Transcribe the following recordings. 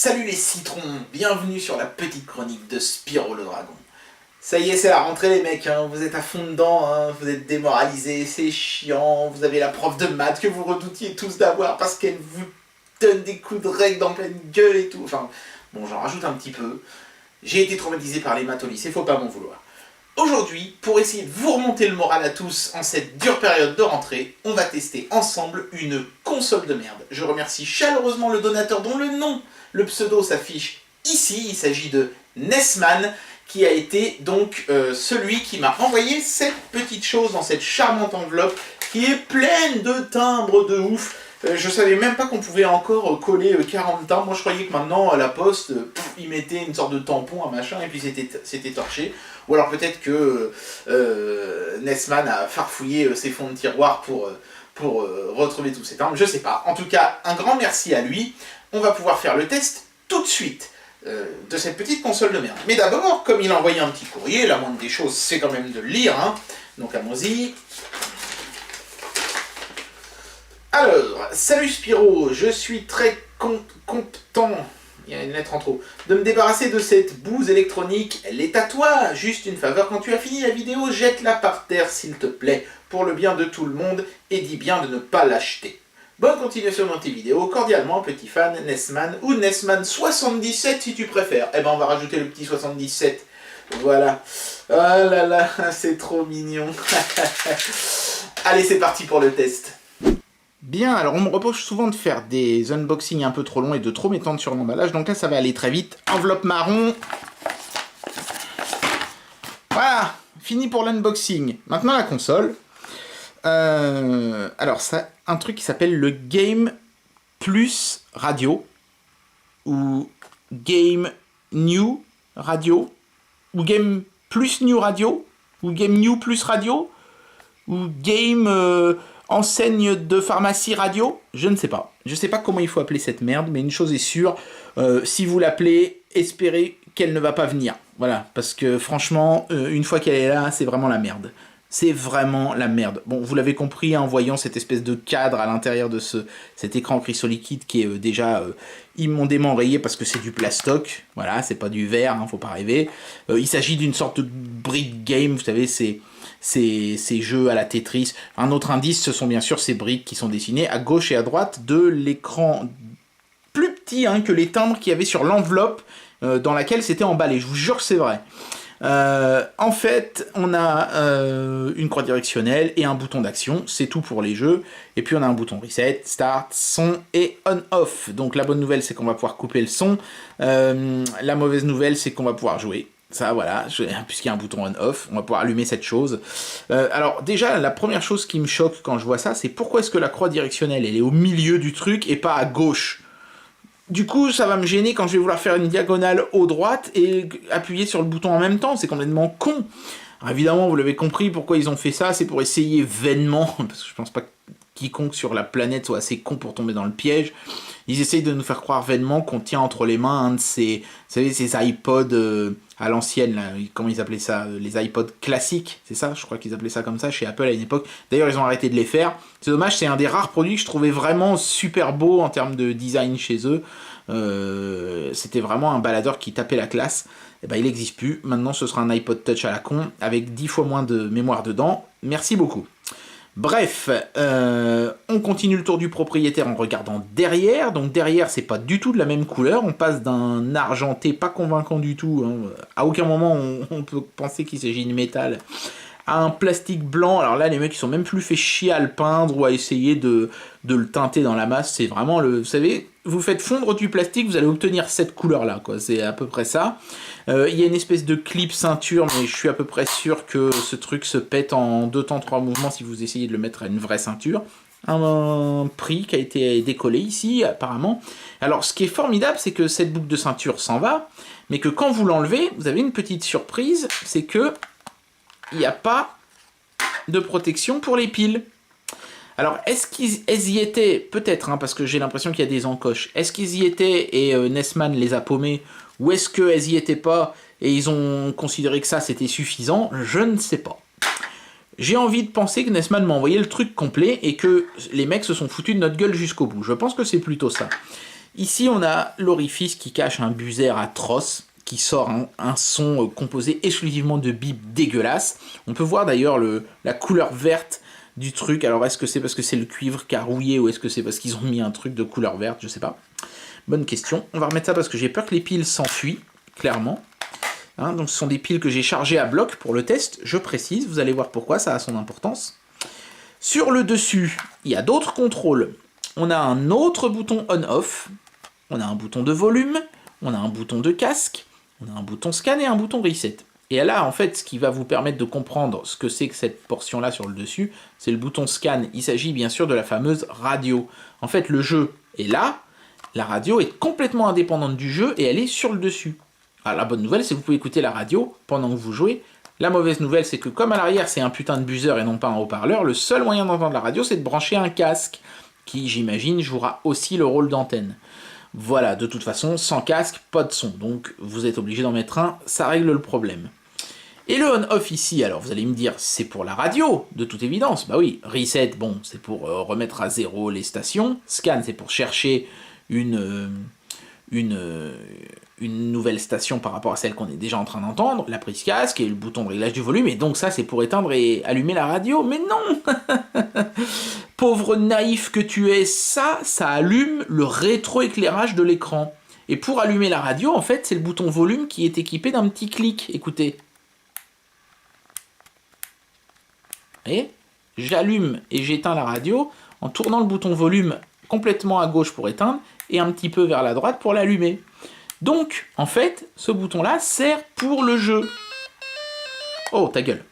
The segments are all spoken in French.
Salut les citrons, bienvenue sur la petite chronique de Spyro le dragon. Ça y est, c'est la rentrée les mecs, hein. Vous êtes à fond dedans, hein. Vous êtes démoralisés, c'est chiant, vous avez la prof de maths que vous redoutiez tous d'avoir parce qu'elle vous donne des coups de règle dans pleine gueule et tout. Enfin, bon, j'en rajoute un petit peu. J'ai été traumatisé par les maths au lycée, faut pas m'en vouloir. Aujourd'hui, pour essayer de vous remonter le moral à tous en cette dure période de rentrée, on va tester ensemble une console de merde. Je remercie chaleureusement le donateur dont le pseudo s'affiche ici. Il s'agit de Nesman, qui a été donc celui qui m'a envoyé cette petite chose dans cette charmante enveloppe qui est pleine de timbres de ouf. Je savais même pas qu'on pouvait encore coller 40 timbres. Moi je croyais que maintenant à la poste, ils mettaient une sorte de tampon, un machin, et puis c'était torché. Ou alors peut-être que Nesman a farfouillé ses fonds de tiroir pour retrouver tous ces timbres. Je sais pas. En tout cas, un grand merci à lui. On va pouvoir faire le test tout de suite de cette petite console de merde. Mais d'abord, comme il a envoyé un petit courrier, la moindre des choses c'est quand même de le lire, hein. Donc allons-y. Alors, salut Spyro, je suis très content, il y a une lettre en trop, de me débarrasser de cette bouse électronique. Elle est à toi. Juste une faveur, quand tu as fini la vidéo, jette-la par terre s'il te plaît, pour le bien de tout le monde, et dis bien de ne pas l'acheter. Bonne continuation dans tes vidéos, cordialement petit fan, Nesman, ou Nesman77 si tu préfères. Eh ben on va rajouter le petit 77, voilà. Oh là là, c'est trop mignon. Allez, c'est parti pour le test. Bien, alors on me reproche souvent de faire des unboxings un peu trop longs et de trop m'étendre sur l'emballage, donc là ça va aller très vite. Enveloppe marron. Voilà, fini pour l'unboxing. Maintenant la console. Alors ça, un truc qui s'appelle le Game Plus Radio, ou Game New Radio, ou Game Plus New Radio, ou Game New Plus Radio, ou Game... enseigne de pharmacie radio, je ne sais pas. Je sais pas comment il faut appeler cette merde, mais une chose est sûre, si vous l'appelez, espérez qu'elle ne va pas venir. Voilà, parce que franchement, une fois qu'elle est là, c'est vraiment la merde. C'est vraiment la merde. Bon, vous l'avez compris, hein, en voyant cette espèce de cadre à l'intérieur de cet écran cristaux liquide qui est déjà immondément rayé parce que c'est du plastoc. Voilà, c'est pas du verre, hein, faut pas rêver. Il s'agit d'une sorte de brick game, vous savez, ces jeux à la Tetris. Un autre indice, ce sont bien sûr ces briques qui sont dessinées à gauche et à droite de l'écran plus petit, hein, que les timbres qu'il y avait sur l'enveloppe dans laquelle c'était emballé. Je vous jure que c'est vrai. En fait, on a une croix directionnelle et un bouton d'action, c'est tout pour les jeux. Et puis on a un bouton reset, start, son et on-off. Donc la bonne nouvelle, c'est qu'on va pouvoir couper le son. La mauvaise nouvelle, c'est qu'on va pouvoir jouer. Ça, voilà, puisqu'il y a un bouton on-off, on va pouvoir allumer cette chose. Alors déjà, la première chose qui me choque quand je vois ça, c'est pourquoi est-ce que la croix directionnelle, elle est au milieu du truc et pas à gauche? Du coup, ça va me gêner quand je vais vouloir faire une diagonale haut-droite et appuyer sur le bouton en même temps. C'est complètement con. Alors évidemment, vous l'avez compris, pourquoi ils ont fait ça, c'est pour essayer vainement, parce que je pense pas que quiconque sur la planète soit assez con pour tomber dans le piège. Ils essayent de nous faire croire vainement qu'on tient entre les mains un de ces, vous savez, ces iPods à l'ancienne, comment ils appelaient ça, les iPods classiques, c'est ça, je crois qu'ils appelaient ça comme ça chez Apple à une époque. D'ailleurs, ils ont arrêté de les faire. C'est dommage, c'est un des rares produits que je trouvais vraiment super beau en termes de design chez eux. C'était vraiment un baladeur qui tapait la classe. Et ben, il n'existe plus. Maintenant, ce sera un iPod Touch à la con avec 10 fois moins de mémoire dedans. Merci beaucoup. Bref, on continue le tour du propriétaire en regardant derrière. Donc derrière, c'est pas du tout de la même couleur. On passe d'un argenté pas convaincant du tout, hein. À aucun moment on peut penser qu'il s'agit de métal, à un plastique blanc. Alors là, les mecs ils sont même plus fait chier à le peindre ou à essayer de le teinter dans la masse. C'est vraiment le... Vous savez, vous faites fondre du plastique, vous allez obtenir cette couleur-là, quoi. C'est à peu près ça. Il y a une espèce de clip ceinture, mais je suis à peu près sûr que ce truc se pète en 2 temps 3 mouvements si vous essayez de le mettre à une vraie ceinture. Un prix qui a été décollé ici, apparemment. Alors, ce qui est formidable, c'est que cette boucle de ceinture s'en va, mais que quand vous l'enlevez, vous avez une petite surprise, c'est que il n'y a pas de protection pour les piles. Alors, est-ce qu'elles y étaient? Peut-être, hein, parce que j'ai l'impression qu'il y a des encoches. Est-ce qu'ils y étaient et Nesman les a paumés? Ou est-ce qu'elles y étaient pas et ils ont considéré que ça c'était suffisant? Je ne sais pas. J'ai envie de penser que Nesman m'a envoyé le truc complet et que les mecs se sont foutus de notre gueule jusqu'au bout. Je pense que c'est plutôt ça. Ici, on a l'orifice qui cache un buzzer atroce, qui sort un son composé exclusivement de bips dégueulasses. On peut voir d'ailleurs la couleur verte du truc. Alors, est-ce que c'est parce que c'est le cuivre qui a rouillé ou est-ce que c'est parce qu'ils ont mis un truc de couleur verte? Je sais pas. Bonne question. On va remettre ça parce que j'ai peur que les piles s'enfuient, clairement. Hein, donc ce sont des piles que j'ai chargées à bloc pour le test, je précise. Vous allez voir pourquoi, ça a son importance. Sur le dessus, il y a d'autres contrôles. On a un autre bouton on-off. On a un bouton de volume. On a un bouton de casque. On a un bouton scan et un bouton reset. Et là, en fait, ce qui va vous permettre de comprendre ce que c'est que cette portion-là sur le dessus, c'est le bouton scan. Il s'agit bien sûr de la fameuse radio. En fait, le jeu est là. La radio est complètement indépendante du jeu et elle est sur le dessus. Alors, la bonne nouvelle, c'est que vous pouvez écouter la radio pendant que vous jouez. La mauvaise nouvelle, c'est que comme à l'arrière, c'est un putain de buzzer et non pas un haut-parleur, le seul moyen d'entendre la radio, c'est de brancher un casque, qui, j'imagine, jouera aussi le rôle d'antenne. Voilà, de toute façon, sans casque, pas de son. Donc, vous êtes obligé d'en mettre un, ça règle le problème. Et le on-off ici, alors vous allez me dire, c'est pour la radio, de toute évidence. Bah oui, reset, bon, c'est pour remettre à zéro les stations. Scan, c'est pour chercher une nouvelle station par rapport à celle qu'on est déjà en train d'entendre, la prise casque et le bouton de réglage du volume, et donc ça c'est pour éteindre et allumer la radio, mais non. Pauvre naïf que tu es, ça allume le rétroéclairage de l'écran. Et pour allumer la radio, en fait, c'est le bouton volume qui est équipé d'un petit clic, écoutez. Vous voyez ? J'allume et j'éteins la radio en tournant le bouton volume complètement à gauche pour éteindre, et un petit peu vers la droite pour l'allumer. Donc, en fait, ce bouton-là sert pour le jeu. Oh, ta gueule.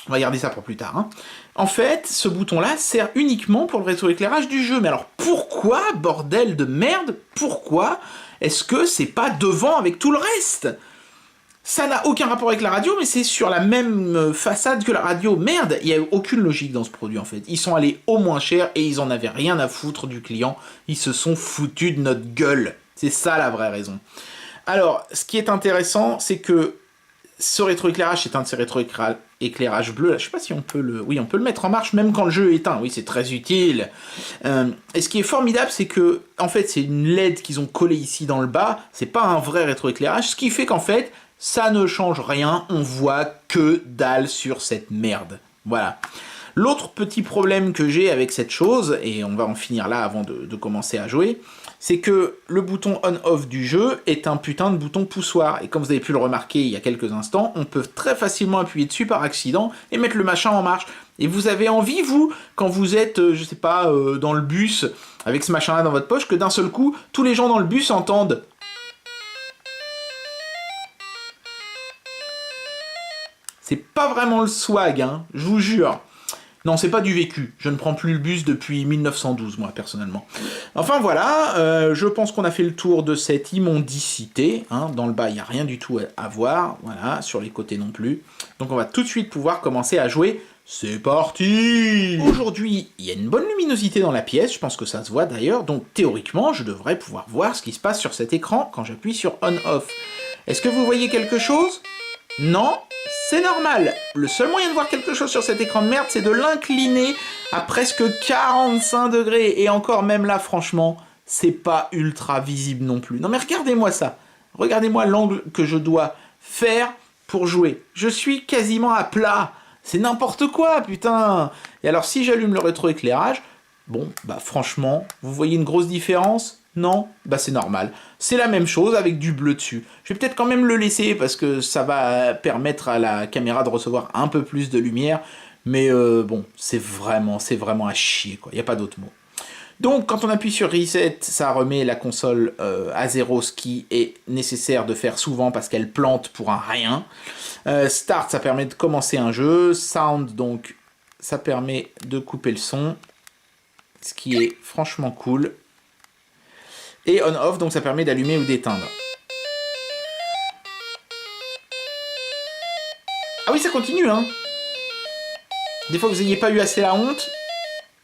On va garder ça pour plus tard. Hein. En fait, ce bouton-là sert uniquement pour le rétroéclairage du jeu. Mais alors, pourquoi, bordel de merde, pourquoi est-ce que c'est pas devant avec tout le reste ? Ça n'a aucun rapport avec la radio, mais c'est sur la même façade que la radio. Merde, il n'y a aucune logique dans ce produit, en fait. Ils sont allés au moins cher et ils en avaient rien à foutre du client. Ils se sont foutus de notre gueule. C'est ça la vraie raison. Alors, ce qui est intéressant, c'est que ce rétroéclairage, c'est un de ces rétroéclairages bleus. Là, je sais pas si on peut le... Oui, on peut le mettre en marche même quand le jeu est éteint. Oui, c'est très utile. Et ce qui est formidable, c'est que, en fait, c'est une LED qu'ils ont collée ici dans le bas. C'est pas un vrai rétroéclairage. Ce qui fait qu'en fait, ça ne change rien. On voit que dalle sur cette merde. Voilà. L'autre petit problème que j'ai avec cette chose, et on va en finir là avant de commencer à jouer, c'est que le bouton on-off du jeu est un putain de bouton poussoir. Et comme vous avez pu le remarquer il y a quelques instants, on peut très facilement appuyer dessus par accident et mettre le machin en marche. Et vous avez envie, vous, quand vous êtes, je sais pas, dans le bus, avec ce machin-là dans votre poche, que d'un seul coup, tous les gens dans le bus entendent... C'est pas vraiment le swag, hein, je vous jure. Non, c'est pas du vécu. Je ne prends plus le bus depuis 1912, moi, personnellement. Enfin, voilà. Je pense qu'on a fait le tour de cette immondicité. Hein. Dans le bas, il n'y a rien du tout à voir. Voilà. Sur les côtés non plus. Donc, on va tout de suite pouvoir commencer à jouer. C'est parti! Aujourd'hui, il y a une bonne luminosité dans la pièce. Je pense que ça se voit d'ailleurs. Donc, théoriquement, je devrais pouvoir voir ce qui se passe sur cet écran quand j'appuie sur On-Off. Est-ce que vous voyez quelque chose? Non, c'est normal. Le seul moyen de voir quelque chose sur cet écran de merde, c'est de l'incliner à presque 45 degrés. Et encore, même là, franchement, c'est pas ultra visible non plus. Non mais regardez-moi ça. Regardez-moi l'angle que je dois faire pour jouer. Je suis quasiment à plat. C'est n'importe quoi, putain. Et alors, si j'allume le rétroéclairage, bon, bah franchement, vous voyez une grosse différence ? Non, bah c'est normal. C'est la même chose avec du bleu dessus. Je vais peut-être quand même le laisser parce que ça va permettre à la caméra de recevoir un peu plus de lumière. Mais bon, c'est vraiment à chier, quoi. Il n'y a pas d'autre mot. Donc, quand on appuie sur Reset, ça remet la console à zéro, ce qui est nécessaire de faire souvent parce qu'elle plante pour un rien. Start, ça permet de commencer un jeu. Sound, donc, ça permet de couper le son, ce qui est franchement cool. Et on-off, donc ça permet d'allumer ou d'éteindre. Ah oui, ça continue, hein. Des fois que vous n'ayez pas eu assez la honte.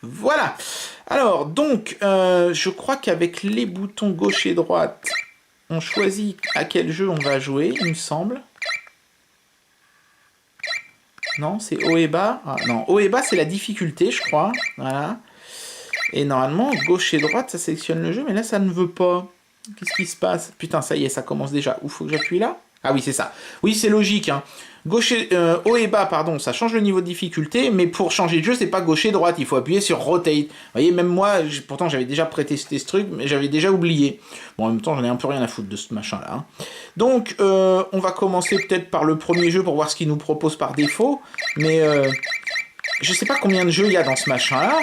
Voilà. Alors, donc, je crois qu'avec les boutons gauche et droite, on choisit à quel jeu on va jouer, il me semble. Non, c'est haut et bas. Ah, non, haut et bas, c'est la difficulté, je crois. Voilà. Et normalement, gauche et droite, ça sélectionne le jeu, mais là, ça ne veut pas. Qu'est-ce qui se passe? Putain, ça y est, ça commence déjà. Où faut que j'appuie là? Ah oui, c'est ça. Oui, c'est logique, hein. Gauche et, haut et bas, pardon, ça change le niveau de difficulté, mais pour changer de jeu, c'est pas gauche et droite, il faut appuyer sur Rotate. Vous voyez, même moi, pourtant j'avais déjà prétesté ce truc, mais j'avais déjà oublié. Bon, en même temps, j'en ai un peu rien à foutre de ce machin-là. Hein. Donc, on va commencer peut-être par le premier jeu pour voir ce qu'il nous propose par défaut, mais je sais pas combien de jeux il y a dans ce machin-là,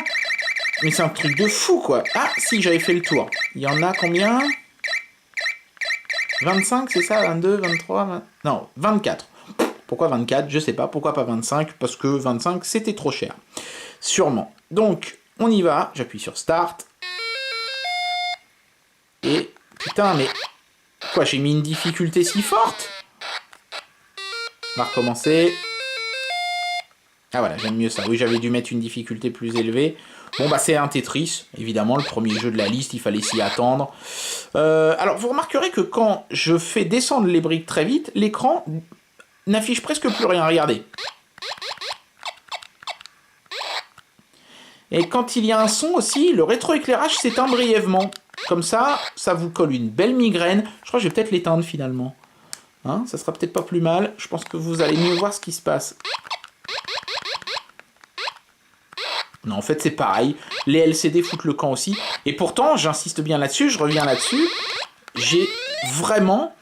mais c'est un truc de fou, quoi. Ah, si, j'avais fait le tour. Il y en a combien? 25, c'est ça? 22, 23, 20... Non, 24. Pourquoi 24? Je sais pas. Pourquoi pas 25? Parce que 25, c'était trop cher. Sûrement. Donc, on y va. J'appuie sur Start. Et, putain, mais... Quoi, j'ai mis une difficulté si forte? On va recommencer. Ah voilà, j'aime mieux ça. Oui, j'avais dû mettre une difficulté plus élevée. Bon, bah c'est un Tetris, évidemment, le premier jeu de la liste, il fallait s'y attendre. Alors, vous remarquerez que quand je fais descendre les briques très vite, l'écran n'affiche presque plus rien, regardez. Et quand il y a un son aussi, le rétroéclairage s'éteint brièvement. Comme ça, ça vous colle une belle migraine. Je crois que je vais peut-être l'éteindre finalement. Hein, ça sera peut-être pas plus mal. Je pense que vous allez mieux voir ce qui se passe. Non, en fait, c'est pareil. Les LCD foutent le camp aussi. Et pourtant, j'insiste bien là-dessus, je reviens là-dessus. J'ai vraiment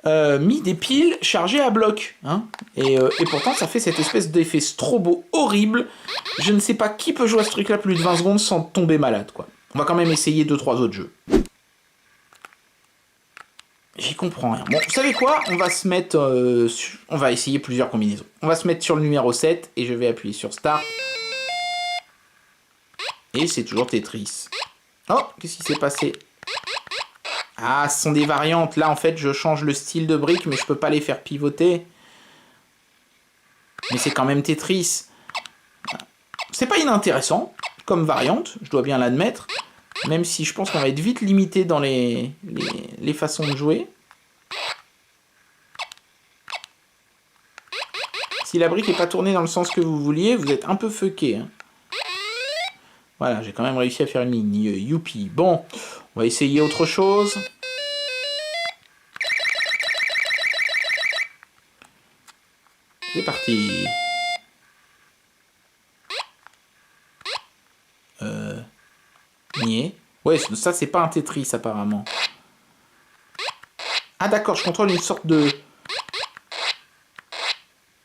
mis des piles chargées à bloc. Hein, et pourtant, ça fait cette espèce d'effet strobo horrible. Je ne sais pas qui peut jouer à ce truc-là plus de 20 secondes sans tomber malade, quoi. On va quand même essayer 2-3 autres jeux. J'y comprends rien. Bon, vous savez quoi? On va se mettre... on va essayer plusieurs combinaisons. On va se mettre sur le numéro 7 et je vais appuyer sur Start. Et c'est toujours Tetris. Oh, qu'est-ce qui s'est passé? Ah, ce sont des variantes. Là, en fait, je change le style de briques, mais je peux pas les faire pivoter. Mais c'est quand même Tetris. C'est pas inintéressant comme variante, je dois bien l'admettre. Même si je pense qu'on va être vite limité dans les façons de jouer. Si la brique n'est pas tournée dans le sens que vous vouliez, vous êtes un peu fucké. Hein. Voilà, j'ai quand même réussi à faire une ligne. Youpi. Bon, on va essayer autre chose. C'est parti. Nier. Ouais, ça c'est pas un Tetris apparemment. Ah d'accord, je contrôle une sorte de...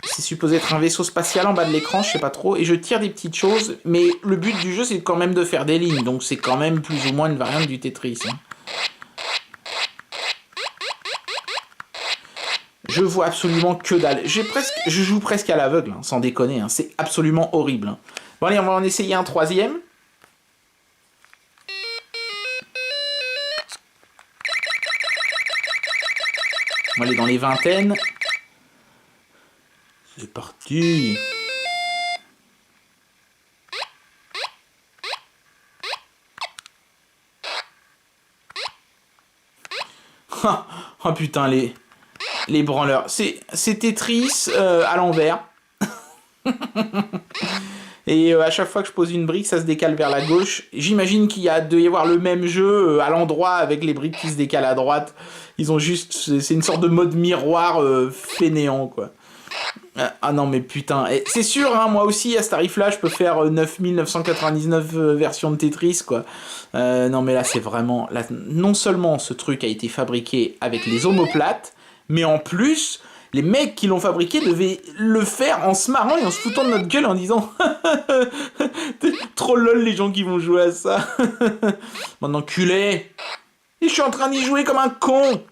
C'est supposé être un vaisseau spatial en bas de l'écran, je sais pas trop, et je tire des petites choses, mais le but du jeu c'est quand même de faire des lignes, donc c'est quand même plus ou moins une variante du Tetris. Hein. Je vois absolument que dalle. Je joue presque à l'aveugle, hein, sans déconner, hein. C'est absolument horrible. Hein. Bon allez, on va en essayer un troisième. On va aller dans les vingtaines. C'est parti. Oh putain, les branleurs. C'est Tetris à l'envers. Et à chaque fois que je pose une brique, ça se décale vers la gauche. J'imagine qu'il doit y avoir le même jeu à l'endroit avec les briques qui se décalent à droite. Ils ont juste... C'est une sorte de mode miroir fainéant, quoi. Ah non, mais putain. C'est sûr, hein, moi aussi, à ce tarif-là, je peux faire 9999 versions de Tetris, quoi. Non, mais là, c'est vraiment... Là, non seulement ce truc a été fabriqué avec les omoplates, mais en plus... Les mecs qui l'ont fabriqué devaient le faire en se marrant et en se foutant de notre gueule en disant trop lol les gens qui vont jouer à ça. Mon enculé. Et je suis en train d'y jouer comme un con.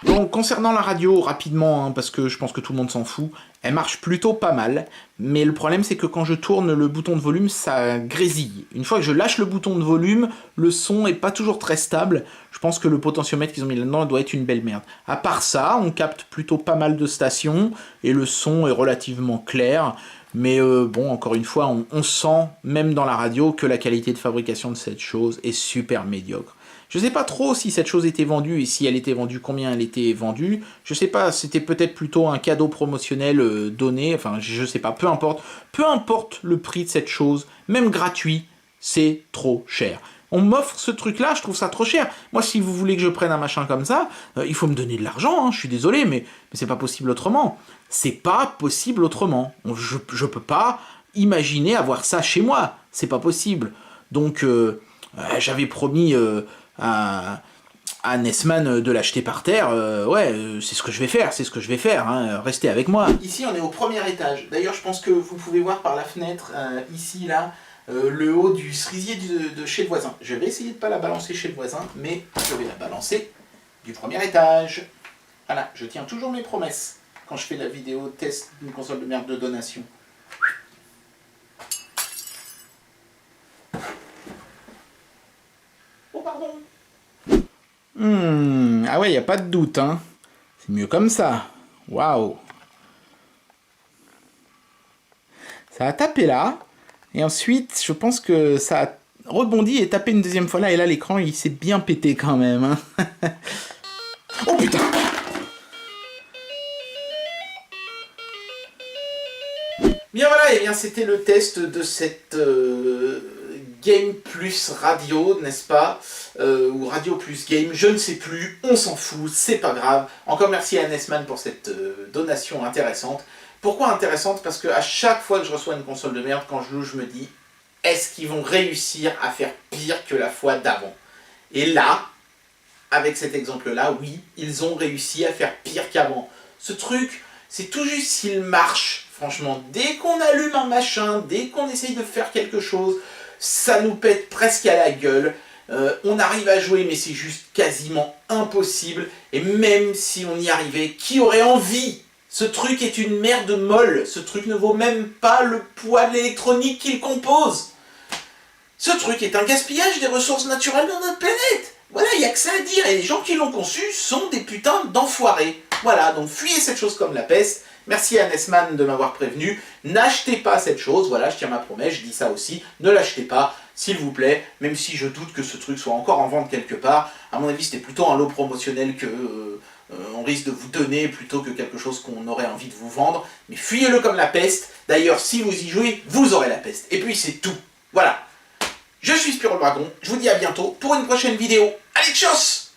Donc concernant la radio, rapidement, hein, parce que je pense que tout le monde s'en fout, elle marche plutôt pas mal, mais le problème c'est que quand je tourne le bouton de volume, ça grésille. Une fois que je lâche le bouton de volume, le son est pas toujours très stable. Je pense que le potentiomètre qu'ils ont mis là-dedans doit être une belle merde. À part ça, on capte plutôt pas mal de stations, et le son est relativement clair, mais bon, encore une fois, on sent, même dans la radio, que la qualité de fabrication de cette chose est super médiocre. Je sais pas trop si cette chose était vendue et si elle était vendue, combien elle était vendue. Je sais pas, c'était peut-être plutôt un cadeau promotionnel donné. Enfin, je sais pas, peu importe. Peu importe le prix de cette chose, même gratuit, c'est trop cher. On m'offre ce truc-là, je trouve ça trop cher. Moi, si vous voulez que je prenne un machin comme ça, il faut me donner de l'argent, hein, je suis désolé, mais c'est pas possible autrement. C'est pas possible autrement. Je peux pas imaginer avoir ça chez moi. C'est pas possible. Donc, j'avais promis à Nesman de l'acheter par terre. C'est ce que je vais faire, c'est ce que je vais faire. Hein, restez avec moi. Ici, on est au premier étage. D'ailleurs, je pense que vous pouvez voir par la fenêtre, ici, là, le haut du cerisier de chez le voisin. Je vais essayer de ne pas la balancer chez le voisin, mais je vais la balancer du premier étage. Voilà, je tiens toujours mes promesses quand je fais la vidéo test d'une console de merde de donation. Oh, pardon. Ah ouais, il n'y a pas de doute, hein. C'est mieux comme ça. Waouh. Ça a tapé là. Et ensuite, je pense que ça a rebondi et tapé une deuxième fois là. Et là, l'écran, il s'est bien pété quand même. Hein. Oh putain! Bien voilà, et bien c'était le test de cette Game Plus Radio, n'est-ce pas, ou Radio Plus Game, je ne sais plus, on s'en fout, c'est pas grave. Encore merci à Nesman pour cette donation intéressante. Pourquoi intéressante? Parce qu'à chaque fois que je reçois une console de merde, quand je joue, je me dis, est-ce qu'ils vont réussir à faire pire que la fois d'avant? Et là, avec cet exemple-là, oui, ils ont réussi à faire pire qu'avant. Ce truc, c'est tout juste s'il marche. Franchement, dès qu'on allume un machin, dès qu'on essaye de faire quelque chose, ça nous pète presque à la gueule. On arrive à jouer, mais c'est juste quasiment impossible. Et même si on y arrivait, qui aurait envie? Ce truc est une merde molle. Ce truc ne vaut même pas le poids de l'électronique qu'il compose. Ce truc est un gaspillage des ressources naturelles de notre planète. Voilà, il n'y a que ça à dire. Et les gens qui l'ont conçu sont des putains d'enfoirés. Voilà, donc fuyez cette chose comme la peste. Merci à Nesman de m'avoir prévenu. N'achetez pas cette chose. Voilà, je tiens ma promesse, je dis ça aussi. Ne l'achetez pas, s'il vous plaît. Même si je doute que ce truc soit encore en vente quelque part. À mon avis, c'était plutôt un lot promotionnel que on risque de vous donner plutôt que quelque chose qu'on aurait envie de vous vendre. Mais fuyez-le comme la peste. D'ailleurs, si vous y jouez, vous aurez la peste. Et puis c'est tout. Voilà. Je suis Spiro le Dragon. Je vous dis à bientôt pour une prochaine vidéo. Allez, tchuss!